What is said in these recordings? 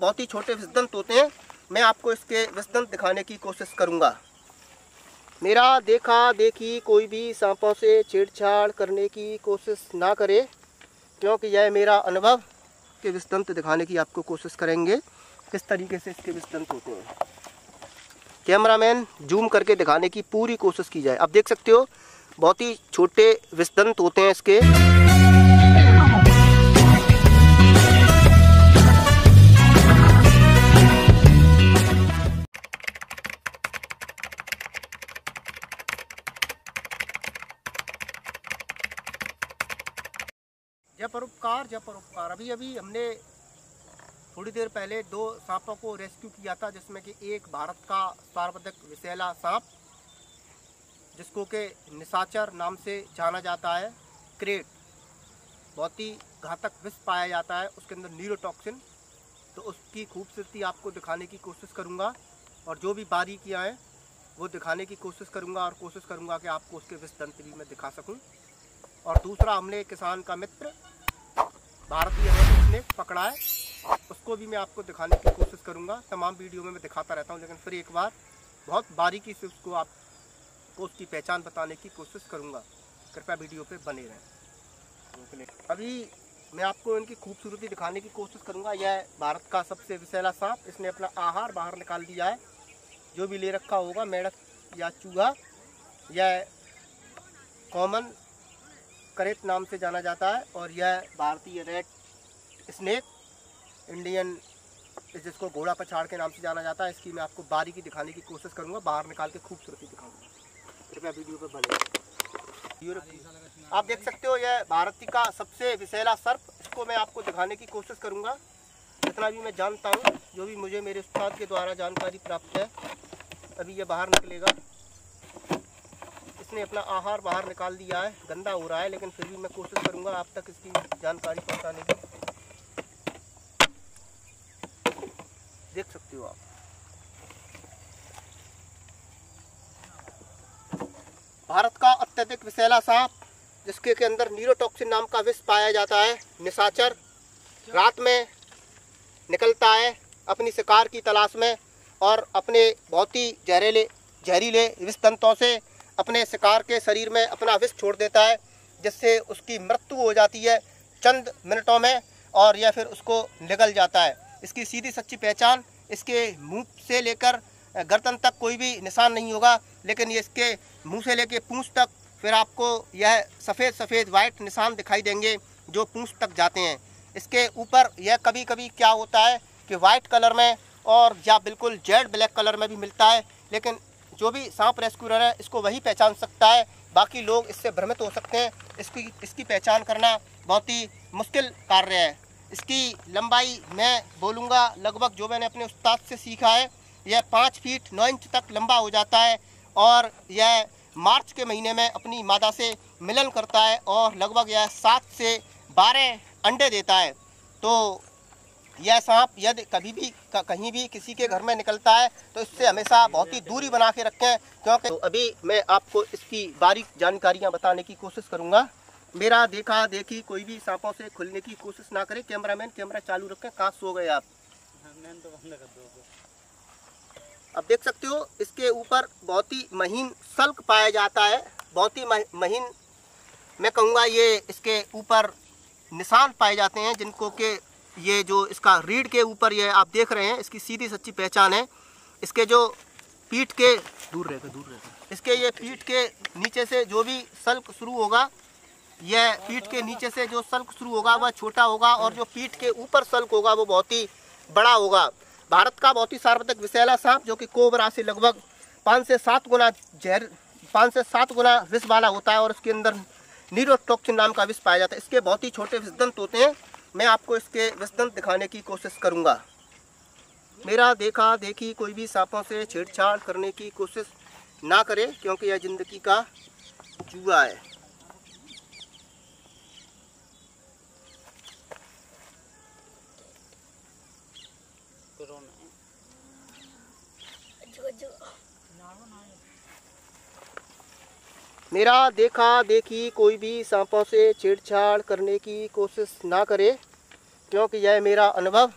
बहुत ही छोटे विषदंत होते हैं। मैं आपको इसके विषदंत दिखाने की कोशिश करूंगा। मेरा देखा देखी कोई भी सांपों से छेड़छाड़ करने की कोशिश ना करे, क्योंकि यह मेरा अनुभव के विषदंत दिखाने की आपको कोशिश करेंगे किस तरीके से इसके विषदंत होते हैं। कैमरामैन जूम करके दिखाने की पूरी कोशिश की जाए। आप देख सकते हो बहुत ही छोटे विषदंत होते हैं इसके। जय परोपकार। अभी हमने थोड़ी देर पहले 2 सांपों को रेस्क्यू किया था, जिसमें कि एक भारत का सर्वाधिक विषैला सांप जिसको के निशाचर नाम से जाना जाता है, क्रेट, बहुत ही घातक विष पाया जाता है उसके अंदर न्यूरोटॉक्सिन। तो उसकी खूबसूरती आपको दिखाने की कोशिश करूंगा और जो भी बारीकियां हैं वो दिखाने की कोशिश करूंगा और कोशिश करूंगा कि आपको उसके विषदंत भी मैं दिखा सकूं। और दूसरा, हमने किसान का मित्र भारतीय ने पकड़ा है, उसको भी मैं आपको दिखाने की कोशिश करूंगा। तमाम वीडियो में मैं दिखाता रहता हूं, लेकिन फिर एक बार बहुत बारीकी से उसको आपको उसकी पहचान बताने की कोशिश करूंगा। कृपया वीडियो पे बने रहें। अभी मैं आपको इनकी खूबसूरती दिखाने की कोशिश करूंगा। यह भारत का सबसे विषैला सांप, इसने अपना आहार बाहर निकाल दिया है। जो भी ले रखा होगा, मेढक या चूहा, यह कॉमन करेट नाम से जाना जाता है। और यह भारतीय रेड स्नेक, इंडियन जिसको घोड़ा पछाड़ के नाम से जाना जाता है, इसकी मैं आपको बारीकी दिखाने की कोशिश करूंगा, बाहर निकाल के खूबसूरती दिखाऊंगा। कृपया वीडियो पर बने। आप देख सकते हो यह भारत का सबसे विषैला सर्प, इसको मैं आपको दिखाने की कोशिश करूंगा जितना भी मैं जानता हूँ, जो भी मुझे मेरे उस्ताद के द्वारा जानकारी प्राप्त है। अभी यह बाहर निकलेगा। इसने अपना आहार बाहर निकाल दिया है, गंदा हो रहा है, लेकिन फिर भी मैं कोशिश करूंगा आप तक इसकी जानकारी पहुंचाने की। देख सकते हो आप। भारत का अत्यधिक विषैला सांप, जिसके के अंदर न्यूरोटॉक्सिन नाम का विष पाया जाता है, निशाचर, रात में निकलता है अपनी शिकार की तलाश में और अपने बहुत ही जहरीले विषदंतों से अपने शिकार के शरीर में अपना विष छोड़ देता है, जिससे उसकी मृत्यु हो जाती है चंद मिनटों में और यह फिर उसको निगल जाता है। इसकी सीधी सच्ची पहचान, इसके मुंह से लेकर गर्दन तक कोई भी निशान नहीं होगा, लेकिन ये इसके मुंह से लेकर पूंछ तक फिर आपको यह सफ़ेद वाइट निशान दिखाई देंगे जो पूंछ तक जाते हैं। इसके ऊपर यह कभी कभी क्या होता है कि वाइट कलर में और या बिल्कुल जेड ब्लैक कलर में भी मिलता है, लेकिन जो भी सांप रेस्क्यूअर है इसको वही पहचान सकता है, बाकी लोग इससे भ्रमित हो सकते हैं। इसकी पहचान करना बहुत ही मुश्किल कार्य है। इसकी लंबाई मैं बोलूँगा लगभग, जो मैंने अपने उस्ताद से सीखा है, यह 5 फीट 9 इंच तक लंबा हो जाता है और यह मार्च के महीने में अपनी मादा से मिलन करता है और लगभग यह 7 से 12 अंडे देता है। तो यह सांप यदि कभी भी कहीं भी किसी के घर में निकलता है तो इससे हमेशा बहुत ही दूरी बना के रखें, क्योंकि तो अभी मैं आपको इसकी बारीक जानकारियां बताने की कोशिश करूंगा। मेरा देखा देखी कोई भी सांपों से खुलने की कोशिश ना करे। कैमरामैन कैमरा चालू रखें। कहाँ सो गए आप? अब देख सकते हो इसके ऊपर बहुत ही महीन सल्क पाया जाता है, बहुत ही महीन, मैं कहूँगा ये इसके ऊपर निशान पाए जाते हैं, जिनको के ये जो इसका रीढ़ के ऊपर ये आप देख रहे हैं, इसकी सीधी सच्ची पहचान है। इसके जो पीठ के दूर रहेगा इसके ये पीठ के नीचे से जो भी सल्क शुरू होगा, यह पीठ के नीचे से जो सल्क शुरू होगा वह छोटा होगा और जो पीठ के ऊपर सल्क होगा वो बहुत ही बड़ा होगा। भारत का बहुत ही सर्वाधिक विषैला सांप, जो कि कोबरा से लगभग 5 से 7 गुना विष वाला होता है और इसके अंदर न्यूरोटॉक्सिन नाम का विष पाया जाता है। इसके बहुत ही छोटे विषदंत होते हैं। मैं आपको इसके विषदंत दिखाने की कोशिश करूंगा। मेरा देखा देखी कोई भी सांपों से छेड़छाड़ करने की कोशिश ना करे, क्योंकि यह जिंदगी का जुआ है। मेरा देखा देखी कोई भी सांपों से छेड़छाड़ करने की कोशिश ना करे, क्योंकि यह मेरा अनुभव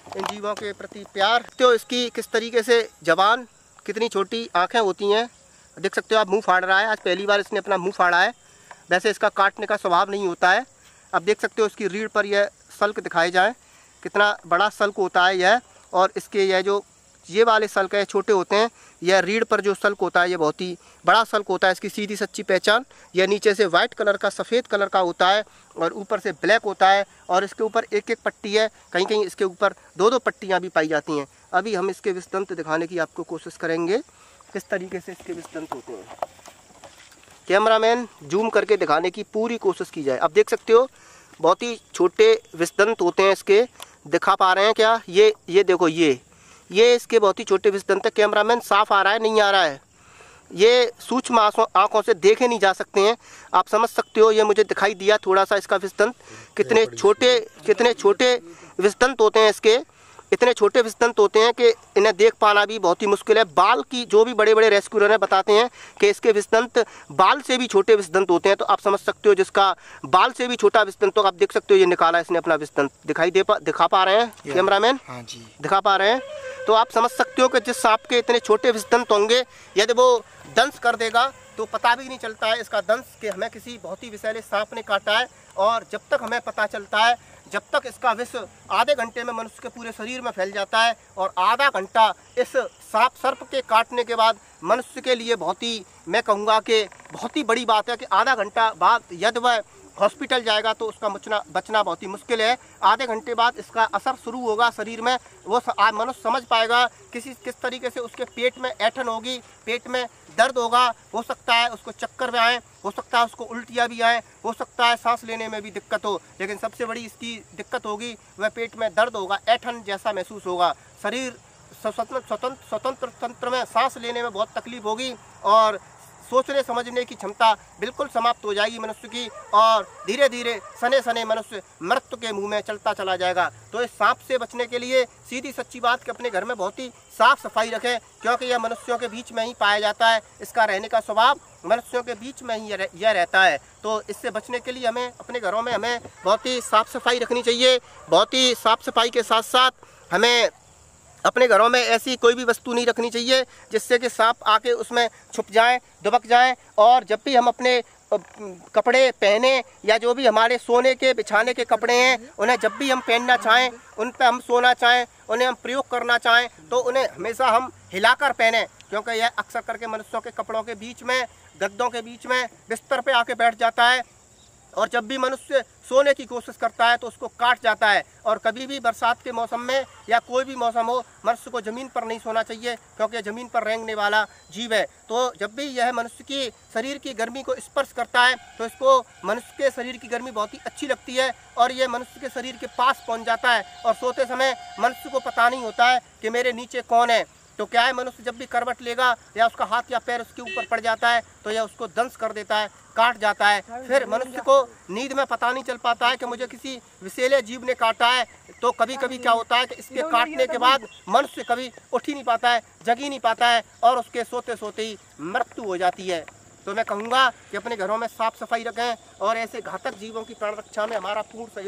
इन जीवों के प्रति प्यार। तो इसकी किस तरीके से जबान, कितनी छोटी आँखें होती हैं, देख सकते हो आप। मुंह फाड़ रहा है, आज पहली बार इसने अपना मुंह फाड़ा है। वैसे इसका काटने का स्वभाव नहीं होता है। अब देख सकते हो इसकी रीढ़ पर यह सल्क दिखाए जाए, कितना बड़ा सल्क होता है यह। और इसके यह जो ये वाले सल्क है छोटे होते हैं, यह रीढ़ पर जो सल्क होता है ये बहुत ही बड़ा सल्क होता है। इसकी सीधी सच्ची पहचान, यह नीचे से वाइट कलर का, सफ़ेद कलर का होता है और ऊपर से ब्लैक होता है। और इसके ऊपर एक एक पट्टी है, कहीं कहीं इसके ऊपर दो दो पट्टियाँ भी पाई जाती हैं। अभी हम इसके विषदंत दिखाने की आपको कोशिश करेंगे, किस तरीके से इसके विषदंत होते हैं। कैमरामैन जूम करके दिखाने की पूरी कोशिश की जाए। अब देख सकते हो बहुत ही छोटे विषदंत होते हैं इसके। दिखा पा रहे हैं क्या? ये देखो, ये इसके बहुत ही छोटे विषदंत है। कैमरामैन साफ आ रहा है, नहीं आ रहा है? ये सूक्ष्म आँखों से देखे नहीं जा सकते हैं। आप समझ सकते हो, ये मुझे दिखाई दिया थोड़ा सा इसका विषदंत। कितने छोटे विषदंत होते हैं इसके। इतने छोटे विषदंत होते हैं कि इन्हें देख पाना भी बहुत ही मुश्किल है। बाल की जो भी बड़े बड़े रेस्क्यूअर हैं बताते हैं कि इसके विषदंत बाल से भी छोटे विषदंत होते हैं। तो आप समझ सकते हो जिसका बाल से भी छोटा विषदंत, तो आप देख सकते हो ये निकाला इसने अपना विषदंत। दिखा पा रहे हैं कैमरामैन? हाँ जी, दिखा पा रहे हैं। तो आप समझ सकते हो कि जिस सांप के इतने छोटे विषदंत होंगे, यदि वो दंश कर देगा तो पता भी नहीं चलता है इसका दंश कि हमें किसी बहुत ही विषैले सांप ने काटा है। और जब तक हमें पता चलता है, जब तक इसका विष आधे घंटे में मनुष्य के पूरे शरीर में फैल जाता है। और आधा घंटा इस सांप सर्प के काटने के बाद मनुष्य के लिए बहुत ही, मैं कहूँगा कि बहुत ही बड़ी बात है कि आधा घंटा बाद यदि वह हॉस्पिटल जाएगा तो उसका बचना बहुत ही मुश्किल है। आधे घंटे बाद इसका असर शुरू होगा शरीर में। वो मनुष्य समझ पाएगा किस तरीके से उसके पेट में ऐंठन होगी, पेट में दर्द होगा। हो सकता है उसको चक्कर में आए, हो सकता है उसको उल्टियाँ भी आए, हो सकता है सांस लेने में भी दिक्कत हो। लेकिन सबसे बड़ी इसकी दिक्कत होगी वह पेट में दर्द होगा, ऐंठन जैसा महसूस होगा। शरीर स्वतंत्र तंत्र में सांस लेने में बहुत तकलीफ होगी और सोचने समझने की क्षमता बिल्कुल समाप्त हो जाएगी मनुष्य की। और धीरे धीरे सने सने मनुष्य मृत्यु के मुंह में चलता चला जाएगा। तो इस सांप से बचने के लिए सीधी सच्ची बात कि अपने घर में बहुत ही साफ सफाई रखें, क्योंकि यह मनुष्यों के बीच में ही पाया जाता है। इसका रहने का स्वभाव मनुष्यों के बीच में ही यह रहता है। तो इससे बचने के लिए हमें अपने घरों में हमें बहुत ही साफ सफाई रखनी चाहिए। बहुत ही साफ सफाई के साथ साथ हमें अपने घरों में ऐसी कोई भी वस्तु नहीं रखनी चाहिए जिससे कि सांप आके उसमें छुप जाए, दुबक जाए। और जब भी हम अपने कपड़े पहने या जो भी हमारे सोने के बिछाने के कपड़े हैं, उन्हें जब भी हम पहनना चाहें, उन पर हम सोना चाहें, उन्हें हम प्रयोग करना चाहें, तो उन्हें हमेशा हम हिलाकर पहने, क्योंकि यह अक्सर करके मनुष्यों के कपड़ों के बीच में, गद्दों के बीच में, बिस्तर पे आके बैठ जाता है। और जब भी मनुष्य सोने की कोशिश करता है तो उसको काट जाता है। और कभी भी बरसात के मौसम में या कोई भी मौसम हो, मनुष्य को ज़मीन पर नहीं सोना चाहिए, क्योंकि ज़मीन पर रेंगने वाला जीव है। तो जब भी यह मनुष्य की शरीर की गर्मी को स्पर्श करता है तो इसको मनुष्य के शरीर की गर्मी बहुत ही अच्छी लगती है और यह मनुष्य के शरीर के पास पहुँच जाता है। और सोते समय मनुष्य को पता नहीं होता है कि मेरे नीचे कौन है। तो क्या है, मनुष्य जब भी करवट लेगा या उसका हाथ या पैर उसके ऊपर पड़ जाता है तो यह उसको दंश कर देता है, काट जाता है। फिर मनुष्य को नींद में पता नहीं चल पाता है कि मुझे किसी विषैले जीव ने काटा है। तो कभी कभी क्या होता है कि इसके काटने के बाद मनुष्य कभी उठ ही नहीं पाता है, जग ही नहीं पाता है और उसके सोते सोते ही मृत्यु हो जाती है। तो मैं कहूँगा कि अपने घरों में साफ सफाई रखें और ऐसे घातक जीवों की प्राण रक्षा में हमारा पूर्ण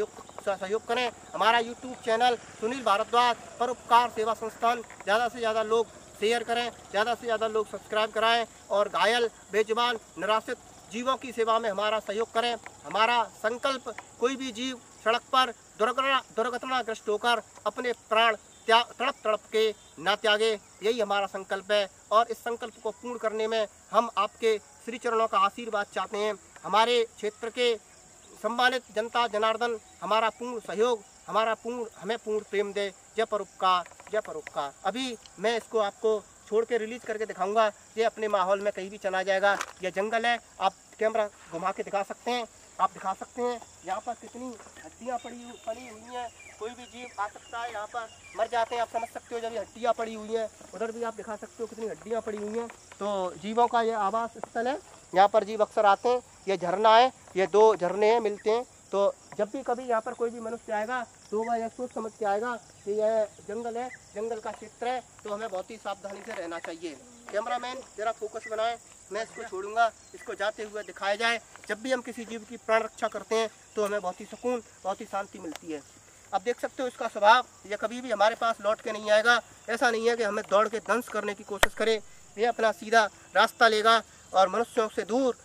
सहयोग करें। हमारा यूट्यूब चैनल सुनील भारद्वाज परोपकार सेवा संस्थान ज़्यादा से ज़्यादा लोग शेयर करें, ज़्यादा से ज़्यादा लोग सब्सक्राइब कराएं और घायल, बेजुबान, निराश्रित जीवों की सेवा में हमारा सहयोग करें। हमारा संकल्प, कोई भी जीव सड़क पर दुर्घटनाग्रस्त होकर अपने प्राण तड़प तड़प के ना त्यागे, यही हमारा संकल्प है। और इस संकल्प को पूर्ण करने में हम आपके श्री चरणों का आशीर्वाद चाहते हैं। हमारे क्षेत्र के सम्मानित जनता जनार्दन हमारा पूर्ण सहयोग, हमें पूर्ण प्रेम दे। जय परोपकार, जय परोपकार। अभी मैं इसको आपको छोड़ के रिलीज करके दिखाऊंगा। ये अपने माहौल में कहीं भी चला जाएगा। यह जंगल है, आप कैमरा घुमा के दिखा सकते हैं, आप दिखा सकते हैं यहाँ पर कितनी हड्डियाँ पड़ी हुई हैं। कोई भी जीव आ सकता है, यहाँ पर मर जाते हैं, आप समझ सकते हो। जब ये हड्डियाँ पड़ी हुई हैं, उधर भी आप दिखा सकते हो कितनी हड्डियाँ पड़ी हुई हैं। तो जीवों का यह आवास स्थल है, यहाँ पर जीव अक्सर आते हैं। ये झरना है, ये 2 झरने हैं, मिलते हैं। तो जब भी कभी यहाँ पर कोई भी मनुष्य आएगा तो वह यह सोच समझ के आएगा कि यह जंगल है, जंगल का क्षेत्र है, तो हमें बहुत ही सावधानी से रहना चाहिए। कैमरामैन जरा फोकस बनाएं, मैं इसको छोड़ूंगा, इसको जाते हुए दिखाया जाए। जब भी हम किसी जीव की प्राण रक्षा करते हैं तो हमें बहुत ही सुकून, बहुत ही शांति मिलती है। अब देख सकते हो इसका स्वभाव, यह कभी भी हमारे पास लौट के नहीं आएगा। ऐसा नहीं है कि हमें दौड़ के दंश करने की कोशिश करे, ये अपना सीधा रास्ता लेगा और मनुष्यों से दूर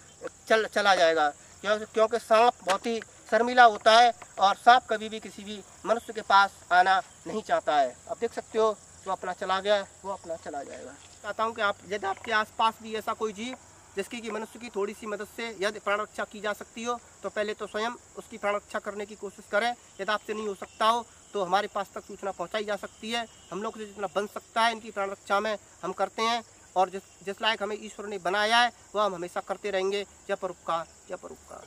चला जाएगा, क्योंकि सांप बहुत ही शर्मीला होता है और सांप कभी भी किसी भी मनुष्य के पास आना नहीं चाहता है। अब देख सकते हो वो अपना चला गया, वो अपना चला जाएगा। चाहता हूँ कि आप यदि आपके आसपास भी ऐसा कोई जीव जिसकी कि मनुष्य की थोड़ी सी मदद से यदि प्राण रक्षा की जा सकती हो तो पहले तो स्वयं उसकी प्राण रक्षा करने की कोशिश करें। यदि आपसे नहीं हो सकता हो तो हमारे पास तक सूचना पहुंचाई जा सकती है। हम लोग से जितना बन सकता है इनकी प्राण रक्षा में हम करते हैं, और जिस लायक हमें ईश्वर ने बनाया है वह हम हमेशा करते रहेंगे। जय परोपकार, जय परोपकार।